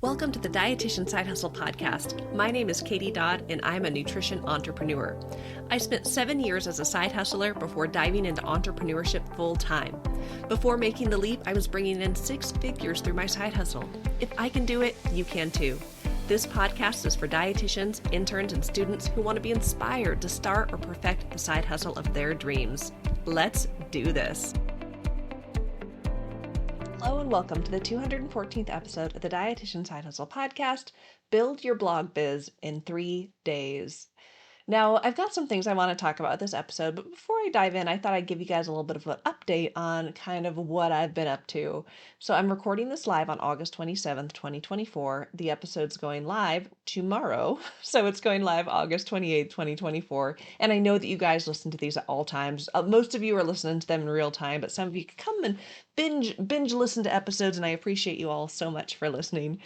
Welcome to the Dietitian Side Hustle podcast. My name is Katie Dodd, and I'm a nutrition entrepreneur. I spent 7 years as a side hustler before diving into entrepreneurship full time. Before making the leap, I was bringing in 6 figures through my side hustle. If I can do it, you can too. This podcast is for dietitians, interns, and students who want to be inspired to start or perfect the side hustle of their dreams. Let's do this. Hello and welcome to the 214th episode of the Dietitian Side Hustle podcast, Build Your Blog Biz in 3 days. Now, I've got some things I want to talk about this episode, but before I dive in, I thought I'd give you guys a little bit of an update on kind of what I've been up to. So I'm recording this live on August 27th, 2024. The episode's going live tomorrow, so it's going live August 28th, 2024. And I know that you guys listen to these at all times. Most of you are listening to them in real time, but some of you come and binge listen to episodes, and I appreciate you all so much for listening.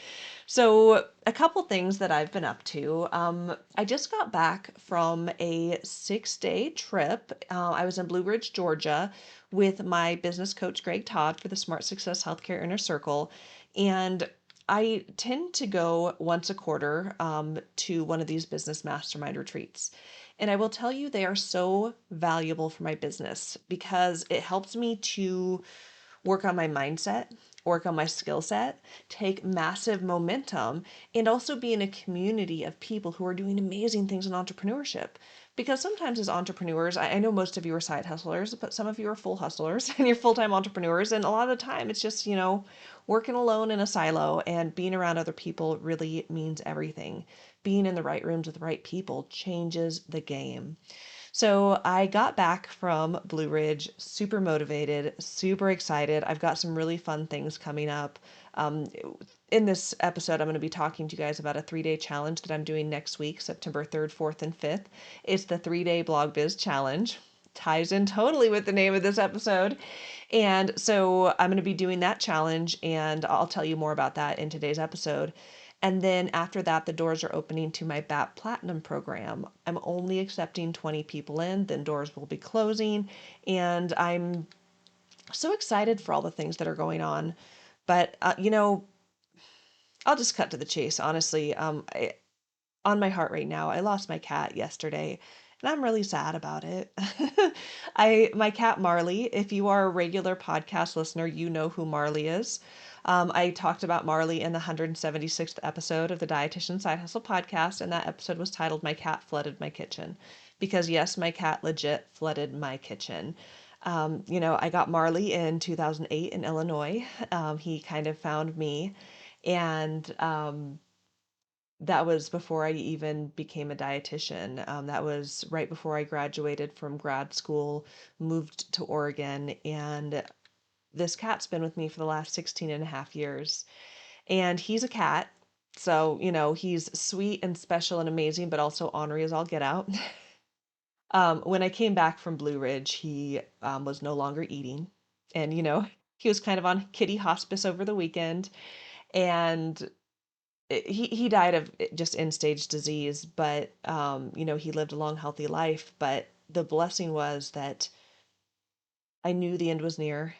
So a couple things that I've been up to. I just got back from a 6-day trip. I was in Blue Ridge, Georgia with my business coach, Greg Todd, for the Smart Success Healthcare Inner Circle. And I tend to go once a quarter to one of these business mastermind retreats. And I will tell you, they are so valuable for my business because it helps me to work on my mindset, work on my skill set, take massive momentum, and also be in a community of people who are doing amazing things in entrepreneurship. Because sometimes as entrepreneurs, I know most of you are side hustlers, but some of you are full hustlers and you're full-time entrepreneurs. And a lot of the time it's just, working alone in a silo, and being around other people really means everything. Being in the right rooms with the right people changes the game. So I got back from Blue Ridge, super motivated, super excited. I've got some really fun things coming up. In this episode, I'm going to be talking to you guys about a 3-day challenge that I'm doing next week, September 3rd, 4th, and 5th. It's the 3-day Blog Biz Challenge. Ties in totally with the name of this episode. And so I'm going to be doing that challenge, and I'll tell you more about that in today's episode. And then after that, the doors are opening to my BAP Platinum program. I'm only accepting 20 people in, then doors will be closing. And I'm so excited for all the things that are going on. But, I'll just cut to the chase, honestly. On my heart right now, I lost my cat yesterday, and I'm really sad about it. My cat Marley, if you are a regular podcast listener, you know who Marley is. I talked about Marley in the 176th episode of the Dietitian Side Hustle podcast, and that episode was titled "My Cat Flooded My Kitchen." Because yes, my cat legit flooded my kitchen. I got Marley in 2008 in Illinois. He kind of found me, and that was before I even became a dietitian. That was right before I graduated from grad school, moved to Oregon, and this cat's been with me for the last 16 and a half years. And he's a cat. So, he's sweet and special and amazing, but also ornery as all get out. When I came back from Blue Ridge, he was no longer eating. And, he was kind of on kitty hospice over the weekend. And he died of just end-stage disease, but, he lived a long, healthy life. But the blessing was that I knew the end was near.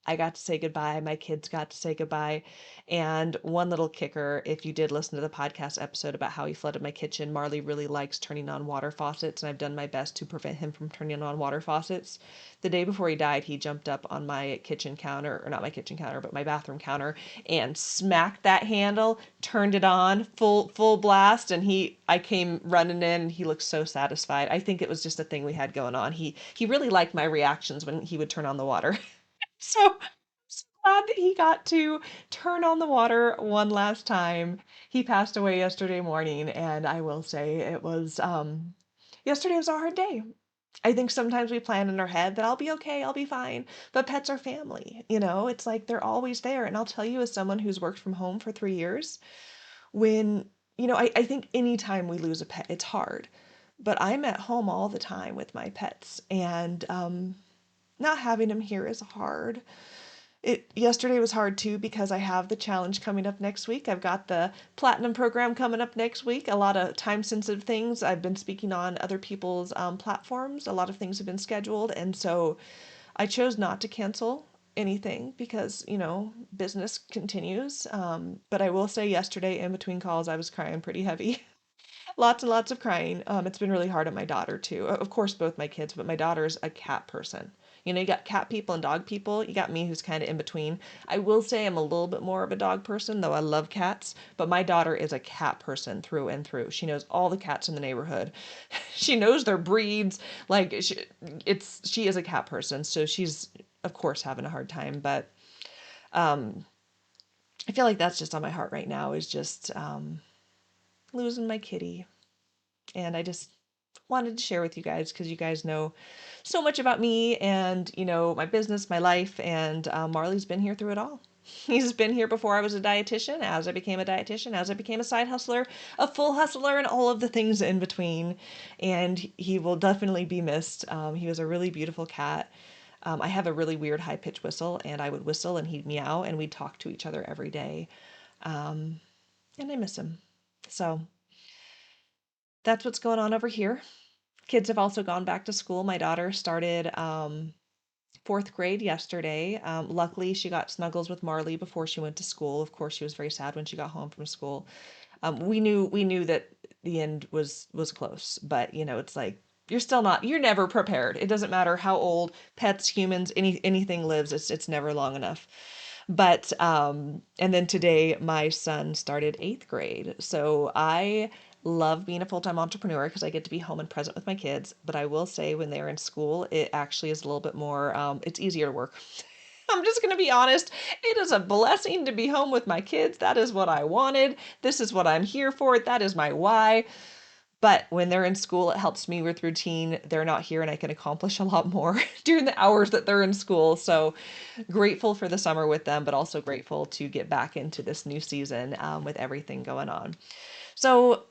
I got to say goodbye. My kids got to say goodbye. And one little kicker, if you did listen to the podcast episode about how he flooded my kitchen, Marley really likes turning on water faucets, and I've done my best to prevent him from turning on water faucets. The day before he died, he jumped up on my kitchen counter, or not my kitchen counter, but my bathroom counter, and smacked that handle, turned it on, full blast, and I came running in, and he looked so satisfied. I think it was just a thing we had going on. He really liked my reactions when he would turn on the water. So I'm so glad that he got to turn on the water one last time. He passed away yesterday morning, and I will say yesterday was a hard day. I think sometimes we plan in our head that I'll be okay, I'll be fine, but pets are family, it's like they're always there. And I'll tell you, as someone who's worked from home for 3 years, when, I think anytime we lose a pet, it's hard, but I'm at home all the time with my pets, and not having him here is hard. Yesterday was hard too because I have the challenge coming up next week. I've got the platinum program coming up next week. A lot of time sensitive things. I've been speaking on other people's platforms. A lot of things have been scheduled, and so I chose not to cancel anything because, business continues. But I will say yesterday in between calls, I was crying pretty heavy. Lots and lots of crying. It's been really hard on my daughter too. Of course, both my kids, but my daughter's a cat person. You got cat people and dog people. You got me who's kind of in between. I will say I'm a little bit more of a dog person, though I love cats. But my daughter is a cat person through and through. She knows all the cats in the neighborhood. She knows their breeds. Like she is a cat person, so she's of course having a hard time. But I feel like that's just on my heart right now is just losing my kitty. And I just wanted to share with you guys because you guys know so much about me and, my business, my life. And Marley's been here through it all. He's been here before I was a dietitian, as I became a dietitian, as I became a side hustler, a full hustler, and all of the things in between. And he will definitely be missed. He was a really beautiful cat. I have a really weird high pitched whistle, and I would whistle and he'd meow, and we'd talk to each other every day. And I miss him. So that's what's going on over here. Kids have also gone back to school. My daughter started fourth grade yesterday. Luckily, she got snuggles with Marley before she went to school. Of course, she was very sad when she got home from school. We knew that the end was close, but it's like you're never prepared. It doesn't matter how old pets, humans, anything lives. It's never long enough. But and then today my son started eighth grade. So I love being a full-time entrepreneur because I get to be home and present with my kids. But I will say when they're in school, it actually is a little bit more, it's easier to work. I'm just going to be honest. It is a blessing to be home with my kids. That is what I wanted. This is what I'm here for. That is my why. But when they're in school, it helps me with routine. They're not here and I can accomplish a lot more during the hours that they're in school. So grateful for the summer with them, but also grateful to get back into this new season with everything going on. So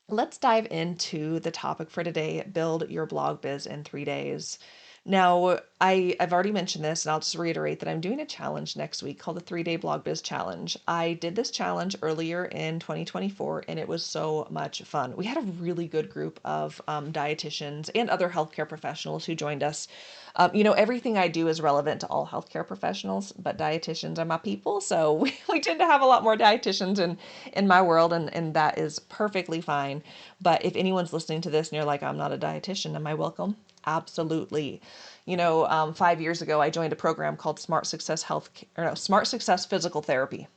let's dive into the topic for today, build your blog biz in 3 days. Now, I've already mentioned this, and I'll just reiterate that I'm doing a challenge next week called the 3-Day Blog Biz Challenge. I did this challenge earlier in 2024, and it was so much fun. We had a really good group of dietitians and other healthcare professionals who joined us. Everything I do is relevant to all healthcare professionals, but dietitians are my people, so we tend to have a lot more dietitians in my world, and that is perfectly fine. But if anyone's listening to this and you're like, I'm not a dietitian, am I welcome? Absolutely. 5 years ago, I joined a program called Smart Success Physical Therapy,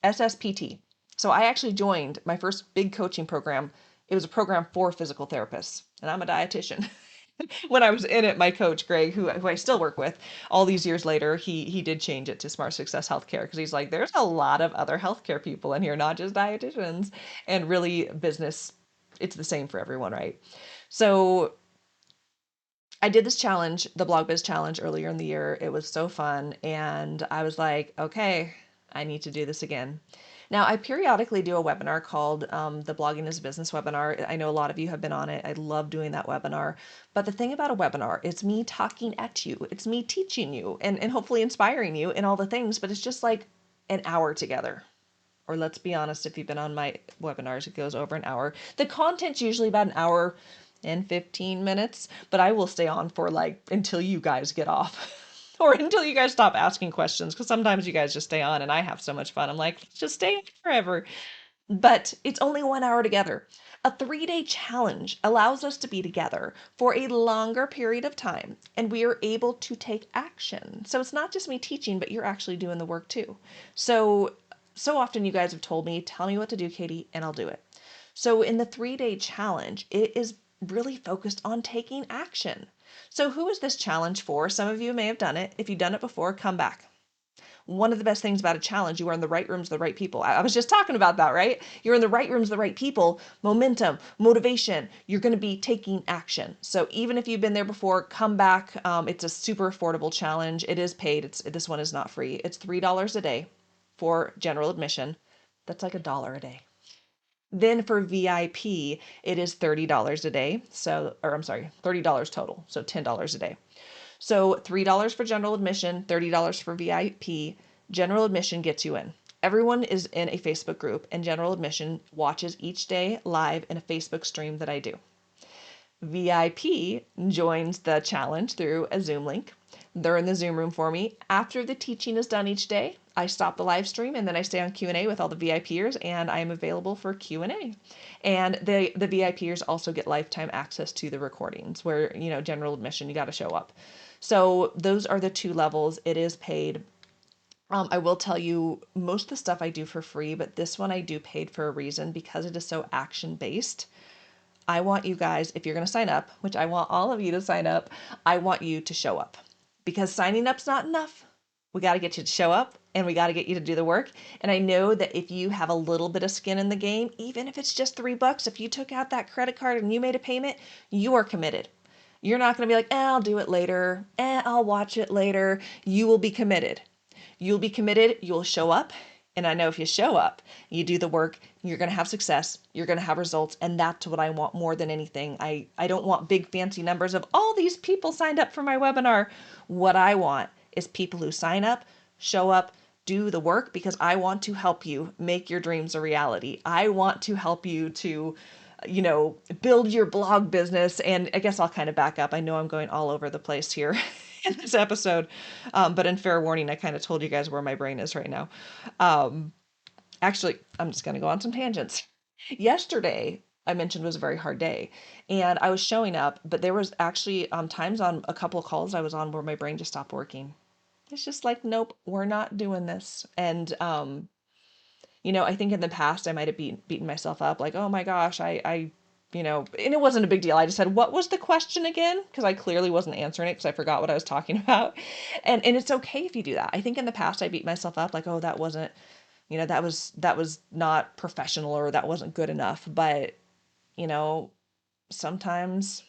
SSPT. So I actually joined my first big coaching program. It was a program for physical therapists, and I'm a dietitian. When I was in it, my coach, Greg, who I still work with all these years later, he did change it to Smart Success Healthcare because he's like, there's a lot of other healthcare people in here, not just dietitians. And really, business, it's the same for everyone, right? So I did this challenge, the Blog Biz Challenge, earlier in the year. It was so fun. And I was like, okay, I need to do this again. Now, I periodically do a webinar called the Blogging is a Business webinar. I know a lot of you have been on it. I love doing that webinar. But the thing about a webinar, it's me talking at you. It's me teaching you and hopefully inspiring you and all the things. But it's just like an hour together. Or let's be honest, if you've been on my webinars, it goes over an hour. The content's usually about an hour and 15 minutes, but I will stay on for like until you guys get off or until you guys stop asking questions. Cause sometimes you guys just stay on and I have so much fun. I'm like, just stay on forever. But it's only 1 hour together. A 3-day challenge allows us to be together for a longer period of time and we are able to take action. So it's not just me teaching, but you're actually doing the work too. So often you guys have told me, tell me what to do, Katie, and I'll do it. So in the 3-day challenge, it is really focused on taking action. So who is this challenge for? Some of you may have done it. If you've done it before, come back. One of the best things about a challenge, you are in the right rooms, the right people. I was just talking about that, right? You're in the right rooms, the right people, momentum, motivation. You're going to be taking action. So even if you've been there before, come back. It's a super affordable challenge. It is paid. This one is not free. It's $3 a day for general admission. That's like $1 a day. Then for VIP, it is $30 a day. $30 total. So $10 a day. So $3 for general admission, $30 for VIP. General admission gets you in. Everyone is in a Facebook group and general admission watches each day live in a Facebook stream that I do. VIP joins the challenge through a Zoom link. They're in the Zoom room for me. After the teaching is done each day, I stop the live stream and then I stay on Q&A with all the VIPers, and I am available for Q&A. And the VIPers also get lifetime access to the recordings where, general admission, you got to show up. So those are the two levels. It is paid. I will tell you, most of the stuff I do for free, but this one I do paid for a reason because it is so action based. I want you guys, if you're going to sign up, which I want all of you to sign up, I want you to show up, because signing up's not enough. We got to get you to show up and we got to get you to do the work. And I know that if you have a little bit of skin in the game, even if it's just $3, if you took out that credit card and you made a payment, you are committed. You're not going to be like, I'll do it later. I'll watch it later. You will be committed. You'll be committed. You'll show up. And I know if you show up, you do the work, you're going to have success, you're going to have results. And that's what I want more than anything. I don't want big fancy numbers of all these people signed up for my webinar. What I want is people who sign up, show up, do the work, because I want to help you make your dreams a reality. I want to help you to, build your blog business. And I guess I'll kind of back up. I know I'm going all over the place here in this episode. But in fair warning, I kind of told you guys where my brain is right now. Actually, I'm just going to go on some tangents. Yesterday, I mentioned, was a very hard day, and I was showing up, but there was actually times on a couple of calls I was on where my brain just stopped working. It's just like, nope, we're not doing this. And, I think in the past I might have beaten myself up like, oh my gosh, and it wasn't a big deal. I just said, what was the question again? Because I clearly wasn't answering it because I forgot what I was talking about. And it's okay if you do that. I think in the past I beat myself up like, oh, that wasn't, that was not professional, or that wasn't good enough. But, sometimes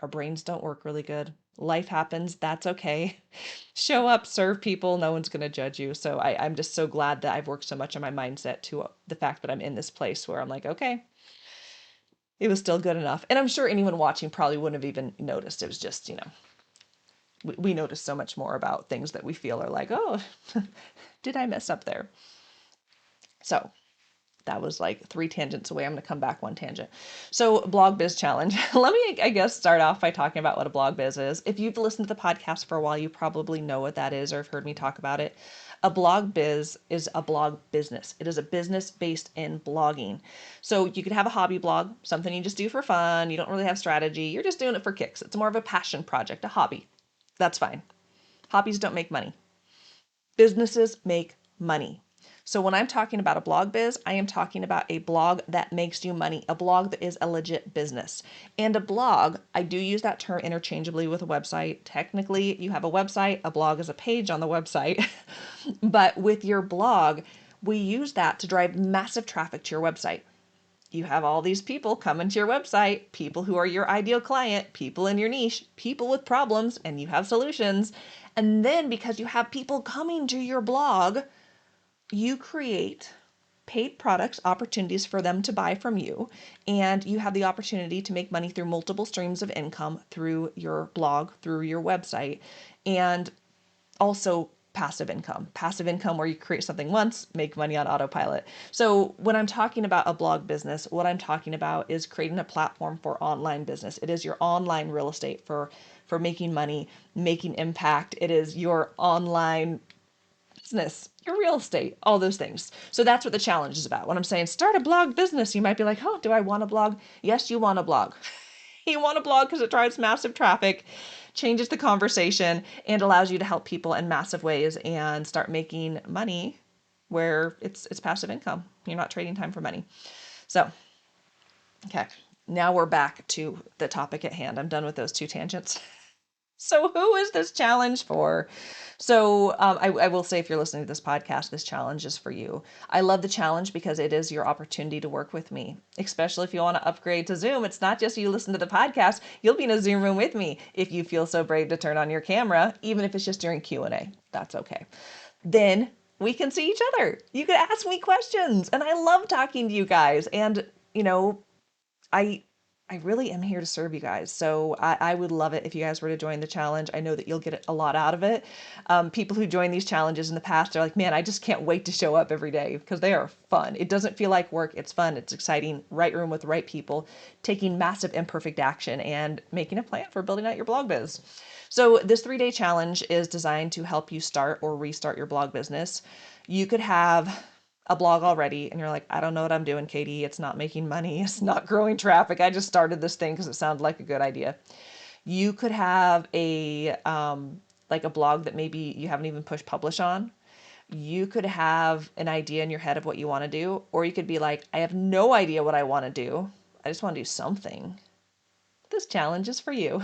our brains don't work really good. Life happens. That's okay. Show up, serve people. No one's going to judge you. So I'm just so glad that I've worked so much on my mindset to the fact that I'm in this place where I'm like, okay, it was still good enough. And I'm sure anyone watching probably wouldn't have even noticed. It was just, we notice so much more about things that we feel are like, oh, did I mess up there? So that was like 3 tangents away. I'm going to come back 1 tangent. So blog biz challenge. Let me, I guess, start off by talking about what a blog biz is. If you've listened to the podcast for a while, you probably know what that is or have heard me talk about it. A blog biz is a blog business. It is a business based in blogging. So you could have a hobby blog, something you just do for fun. You don't really have strategy. You're just doing it for kicks. It's more of a passion project, a hobby. That's fine. Hobbies don't make money. Businesses make money. So when I'm talking about a blog biz, I am talking about a blog that makes you money, a blog that is a legit business. And a blog, I do use that term interchangeably with a website. Technically, you have a website, a blog is a page on the website. But with your blog, we use that to drive massive traffic to your website. You have all these people coming to your website, people who are your ideal client, people in your niche, people with problems, and you have solutions. And then because you have people coming to your blog, you create paid products, opportunities for them to buy from you, and you have the opportunity to make money through multiple streams of income through your blog, through your website, and also passive income where you create something once, make money on autopilot. So when I'm talking about a blog business, what I'm talking about is creating a platform for online business. It is your online real estate for making money, making impact. It is your online business, your real estate, all those things. So that's what the challenge is about. When I'm saying start a blog business, you might be like, oh, do I want a blog? Yes, you want a blog. You want a blog because it drives massive traffic, changes the conversation, and allows you to help people in massive ways and start making money where it's passive income. You're not trading time for money. So, okay, now we're back to the topic at hand. I'm done with those 2 tangents. So who is this challenge for? So I will say, if you're listening to this podcast, this challenge is for you. I love the challenge because it is your opportunity to work with me, especially if you want to upgrade to Zoom. It's not just you listen to the podcast. You'll be in a Zoom room with me if you feel so brave to turn on your camera, even if it's just during Q&A. That's okay. Then we can see each other. You can ask me questions. And I love talking to you guys. And, I I really am here to serve you guys. So I would love it if you guys were to join the challenge. I know that you'll get a lot out of it. People who join these challenges in the past are like, man, I just can't wait to show up every day because they are fun. It doesn't feel like work. It's fun. It's exciting. Right room with the right people, taking massive imperfect action and making a plan for building out your blog biz. So this 3-day challenge is designed to help you start or restart your blog business. You could have a blog already and you're like, I don't know what I'm doing, Katie. It's not making money. It's not growing traffic. I just started this thing because it sounded like a good idea. You could have a like a blog that maybe you haven't even pushed publish on. You could have an idea in your head of what you want to do, or you could be like, I have no idea what I want to do. I just want to do something. This challenge is for you.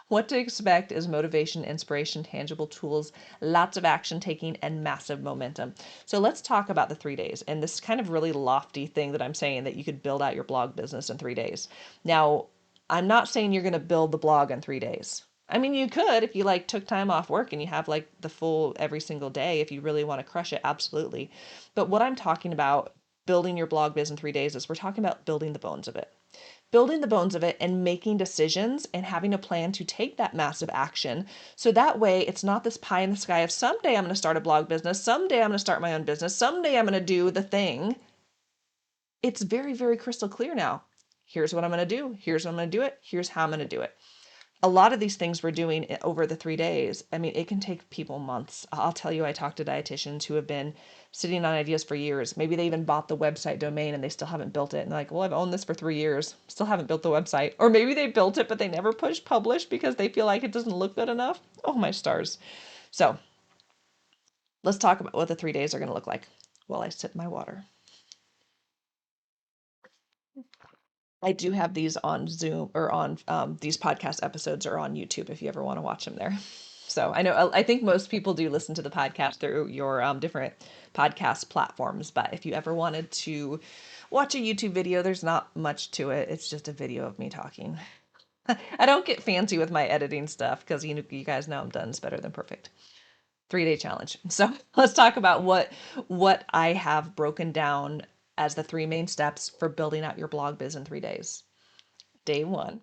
What to expect is motivation, inspiration, tangible tools, lots of action taking, and massive momentum. So let's talk about the 3 days and this kind of really lofty thing that I'm saying that you could build out your blog business in 3 days. Now, I'm not saying you're going to build the blog in 3 days. I mean, you could if you like took time off work and you have like the full every single day, if you really want to crush it, absolutely. But what I'm talking about building your blog biz in 3 days is we're talking about building the bones of it, and making decisions and having a plan to take that massive action. So that way it's not this pie in the sky of someday I'm going to start a blog business, someday I'm going to start my own business, someday I'm going to do the thing. It's very, very crystal clear now. Here's what I'm going to do. Here's when I'm going to do it. Here's how I'm going to do it. A lot of these things we're doing over the 3 days, I mean, it can take people months. I'll tell you, I talked to dietitians who have been sitting on ideas for years. Maybe they even bought the website domain and they still haven't built it. And they're like, well, I've owned this for 3 years, still haven't built the website. Or maybe they built it, but they never pushed publish because they feel like it doesn't look good enough. Oh, my stars. So let's talk about what the 3 days are going to look like while I sip my water. I do have these on Zoom or on these podcast episodes are on YouTube if you ever want to watch them there. So I think most people do listen to the podcast through your different podcast platforms, but if you ever wanted to watch a YouTube video, there's not much to it. It's just a video of me talking. I don't get fancy with my editing stuff because you guys know I'm done. It's better than perfect. 3-day challenge. So let's talk about what I have broken down as the 3 main steps for building out your blog biz in 3 days. Day 1.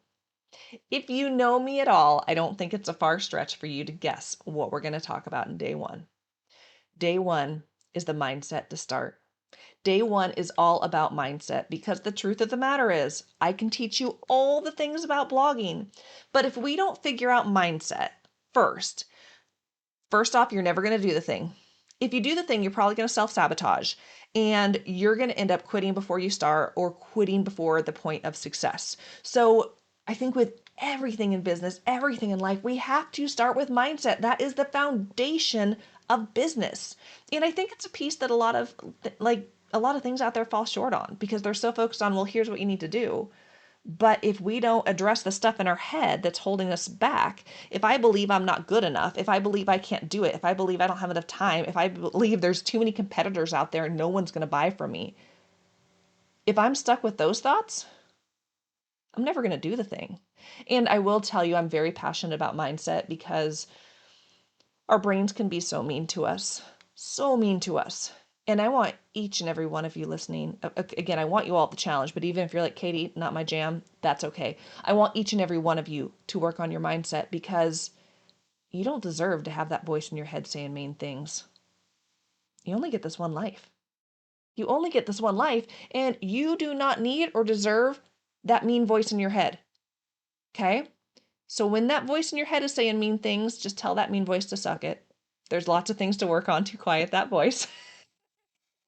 If you know me at all, I don't think it's a far stretch for you to guess what we're going to talk about in day 1. Day 1 is the mindset to start. Day 1 is all about mindset because the truth of the matter is I can teach you all the things about blogging, but if we don't figure out mindset first off, you're never going to do the thing. If you do the thing, you're probably going to self-sabotage and you're going to end up quitting before you start or quitting before the point of success. So I think with everything in business, everything in life, we have to start with mindset. That is the foundation of business. And I think it's a piece that a lot of things out there fall short on because they're so focused on, well, here's what you need to do. But if we don't address the stuff in our head that's holding us back, if I believe I'm not good enough, if I believe I can't do it, if I believe I don't have enough time, if I believe there's too many competitors out there and no one's going to buy from me, if I'm stuck with those thoughts, I'm never going to do the thing. And I will tell you, I'm very passionate about mindset because our brains can be so mean to us, so mean to us. And I want each and every one of you listening, again, I want you all to challenge, but even if you're like, Katie, not my jam, that's okay. I want each and every one of you to work on your mindset because you don't deserve to have that voice in your head saying mean things. You only get this one life. You only get this one life, and you do not need or deserve that mean voice in your head. Okay? So when that voice in your head is saying mean things, just tell that mean voice to suck it. There's lots of things to work on to quiet that voice.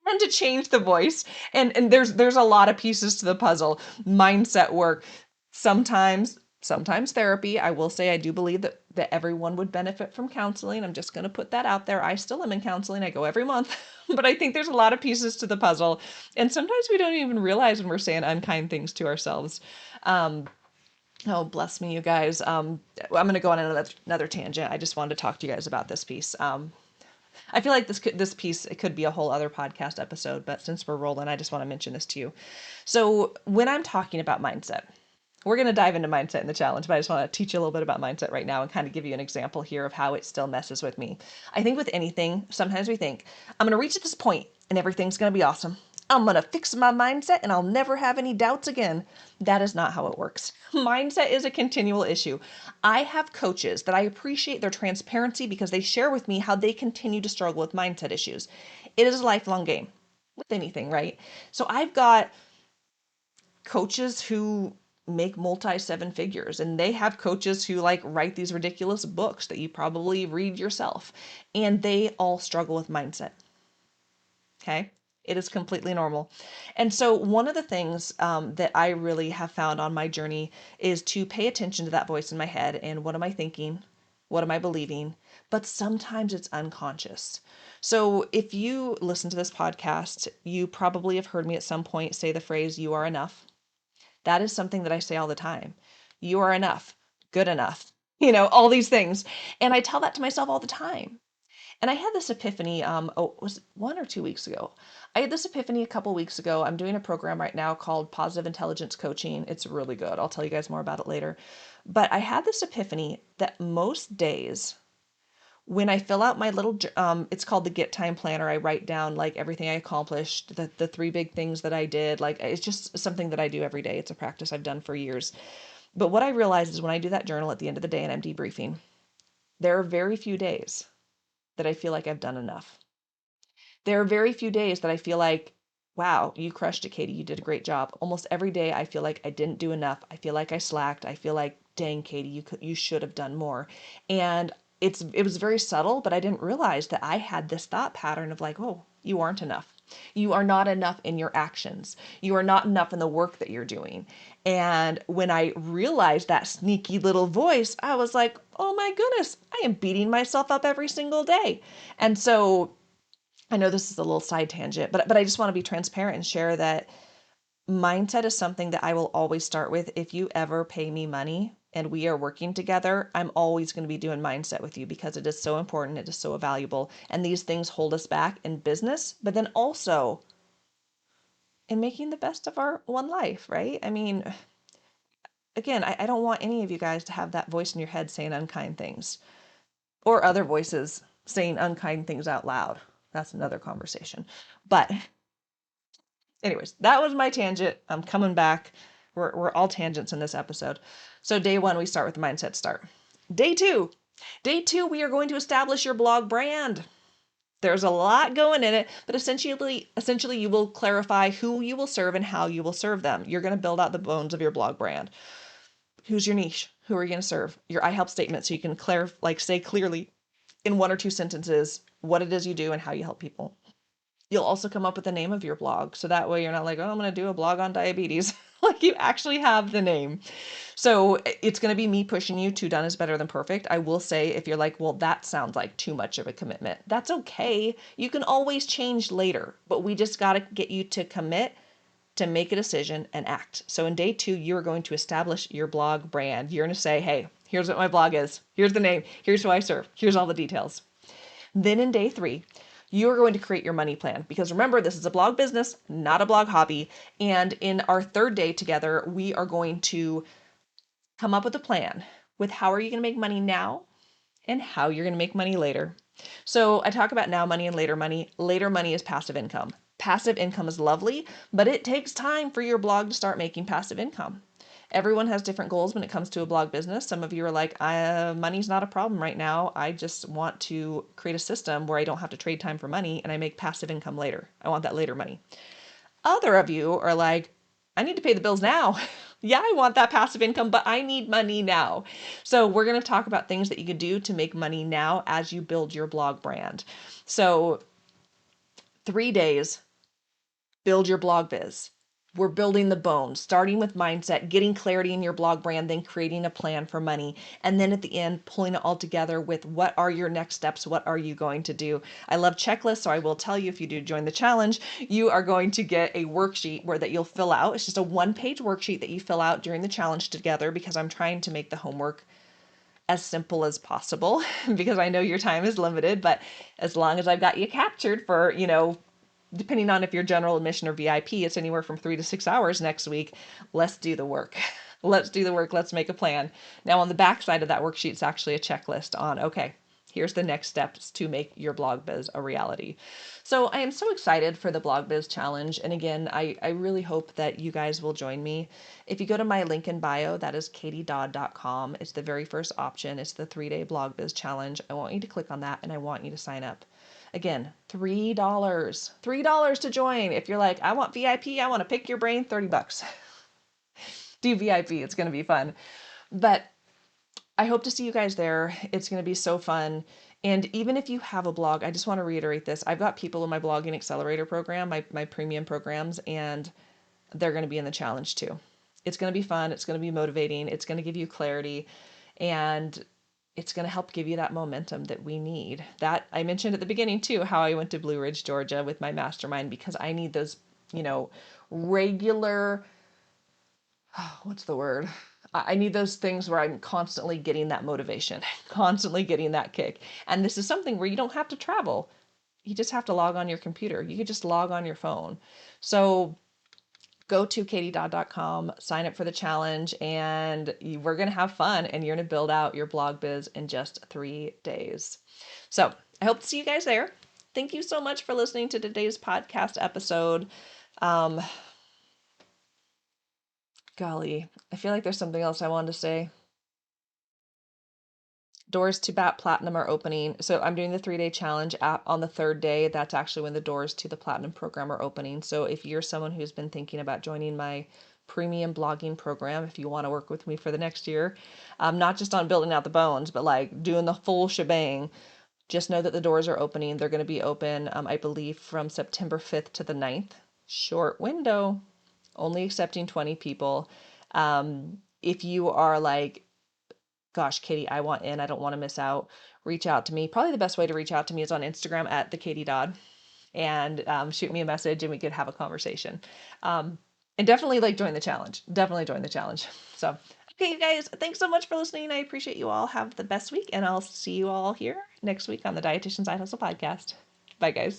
And to change the voice. And there's a lot of pieces to the puzzle. Mindset work, sometimes therapy. I will say I do believe that everyone would benefit from counseling. I'm just going to put that out there. I still am in counseling. I go every month. But I think there's a lot of pieces to the puzzle. And sometimes we don't even realize when we're saying unkind things to ourselves. Oh, bless me, you guys. I'm going to go on another tangent. I just wanted to talk to you guys about this piece. I feel like this piece, it could be a whole other podcast episode, but since we're rolling, I just want to mention this to you. So when I'm talking about mindset, we're going to dive into mindset in the challenge, but I just want to teach you a little bit about mindset right now and kind of give you an example here of how it still messes with me. I think with anything, sometimes we think, I'm going to reach at this point and everything's going to be awesome. I'm going to fix my mindset and I'll never have any doubts again. That is not how it works. Mindset is a continual issue. I have coaches that I appreciate their transparency because they share with me how they continue to struggle with mindset issues. It is a lifelong game with anything, right? So I've got coaches who make multi seven figures, and they have coaches who like write these ridiculous books that you probably read yourself, and they all struggle with mindset. Okay. It is completely normal. And so, one of the things that I really have found on my journey is to pay attention to that voice in my head and what am I thinking? What am I believing? But sometimes it's unconscious. So, if you listen to this podcast, you probably have heard me at some point say the phrase, you are enough. That is something that I say all the time. You are enough, good enough, all these things. And I tell that to myself all the time. And I had this epiphany, was it 1 or 2 weeks ago? I had this epiphany a couple weeks ago. I'm doing a program right now called Positive Intelligence Coaching. It's really good. I'll tell you guys more about it later. But I had this epiphany that most days when I fill out my little, it's called the Get Time Planner. I write down like everything I accomplished, the three big things that I did. Like it's just something that I do every day. It's a practice I've done for years. But what I realized is when I do that journal at the end of the day and I'm debriefing, there are very few days that I feel like I've done enough. There are very few days that I feel like, wow, you crushed it, Katie. You did a great job. Almost every day I feel like I didn't do enough. I feel like I slacked. I feel like, dang, Katie, you should have done more. And it was very subtle, but I didn't realize that I had this thought pattern of like, oh, you aren't enough. You are not enough in your actions. You are not enough in the work that you're doing. And when I realized that sneaky little voice, I was like, oh my goodness, I am beating myself up every single day. And so I know this is a little side tangent, but I just want to be transparent and share that mindset is something that I will always start with. If you ever pay me money and we are working together, I'm always going to be doing mindset with you because it is so important. It is so valuable. And these things hold us back in business, but then also in making the best of our one life, right? I mean, again, I don't want any of you guys to have that voice in your head saying unkind things or other voices saying unkind things out loud. That's another conversation. But anyways, that was my tangent. I'm coming back. We're all tangents in this episode. So day one, we start with the mindset start. Day two, we are going to establish your blog brand. There's a lot going in it, but essentially you will clarify who you will serve and how you will serve them. You're going to build out the bones of your blog brand. Who's your niche? Who are you going to serve? Your I help statement, so you can say clearly in 1 or 2 sentences what it is you do and how you help people. You'll also come up with the name of your blog. So that way you're not like, oh, I'm going to do a blog on diabetes. Like you actually have the name. So it's going to be me pushing you to done is better than perfect. I will say if you're like, well, that sounds like too much of a commitment. That's okay. You can always change later, but we just got to get you to commit, to make a decision and act. So in day two, you're going to establish your blog brand. You're going to say, hey, here's what my blog is. Here's the name. Here's who I serve. Here's all the details. Then in day three, you're going to create your money plan because remember, this is a blog business, not a blog hobby. And in our third day together, we are going to come up with a plan with how are you going to make money now and how you're going to make money later. So I talk about now money and later money. Later money is passive income. Passive income is lovely, but it takes time for your blog to start making passive income. Everyone has different goals when it comes to a blog business. Some of you are like, money's not a problem right now. I just want to create a system where I don't have to trade time for money and I make passive income later. I want that later money. Other of you are like, I need to pay the bills now. Yeah, I want that passive income, but I need money now. So we're going to talk about things that you could do to make money now as you build your blog brand. So 3 days, build your blog biz. We're building the bones, starting with mindset, getting clarity in your blog brand, then creating a plan for money. And then at the end, pulling it all together with what are your next steps? What are you going to do? I love checklists. So I will tell you, if you do join the challenge, you are going to get a worksheet that you'll fill out. It's just a 1-page worksheet that you fill out during the challenge together because I'm trying to make the homework as simple as possible because I know your time is limited, but as long as I've got you captured for, depending on if you're general admission or VIP, it's anywhere from 3 to 6 hours next week. Let's do the work. Let's do the work. Let's make a plan. Now on the back side of that worksheet is actually a checklist on, okay, Here's the next steps to make your blog biz a reality. So I am so excited for the blog biz challenge. And again, I really hope that you guys will join me. If you go to my link in bio, that is katiedodd.com. It's the very first option. It's the 3-day blog biz challenge. I want you to click on that and I want you to sign up. Again, $3. $3 to join. If you're like, I want VIP, I want to pick your brain, $30. Do VIP. It's going to be fun. But I hope to see you guys there. It's going to be so fun. And even if you have a blog, I just want to reiterate this. I've got people in my blogging accelerator program, my premium programs, and they're going to be in the challenge too. It's going to be fun. It's going to be motivating. It's going to give you clarity, and it's going to help give you that momentum that we need. That I mentioned at the beginning too, how I went to Blue Ridge, Georgia with my mastermind, because I need those, regular, what's the word? I need those things where I'm constantly getting that motivation, constantly getting that kick. And this is something where you don't have to travel. You just have to log on your computer. You could just log on your phone. So go to katiedodd.com, sign up for the challenge, and we're going to have fun, and you're going to build out your blog biz in just 3 days. So I hope to see you guys there. Thank you so much for listening to today's podcast episode. Golly, I feel like there's something else I wanted to say. Doors to BAT Platinum are opening. So I'm doing the 3-day challenge on the 3rd day. That's actually when the doors to the Platinum program are opening. So if you're someone who's been thinking about joining my premium blogging program, if you want to work with me for the next year, not just on building out the bones, but like doing the full shebang, just know that the doors are opening. They're going to be open, I believe, from September 5th to the 9th. Short window, only accepting 20 people. If you are like, gosh, Katie, I want in, I don't want to miss out, reach out to me. Probably the best way to reach out to me is on Instagram at the Katie Dodd, and shoot me a message and we could have a conversation. And definitely join the challenge. Definitely join the challenge. So, okay, you guys, thanks so much for listening. I appreciate you all. Have the best week, and I'll see you all here next week on the Dietitian Side Hustle podcast. Bye, guys.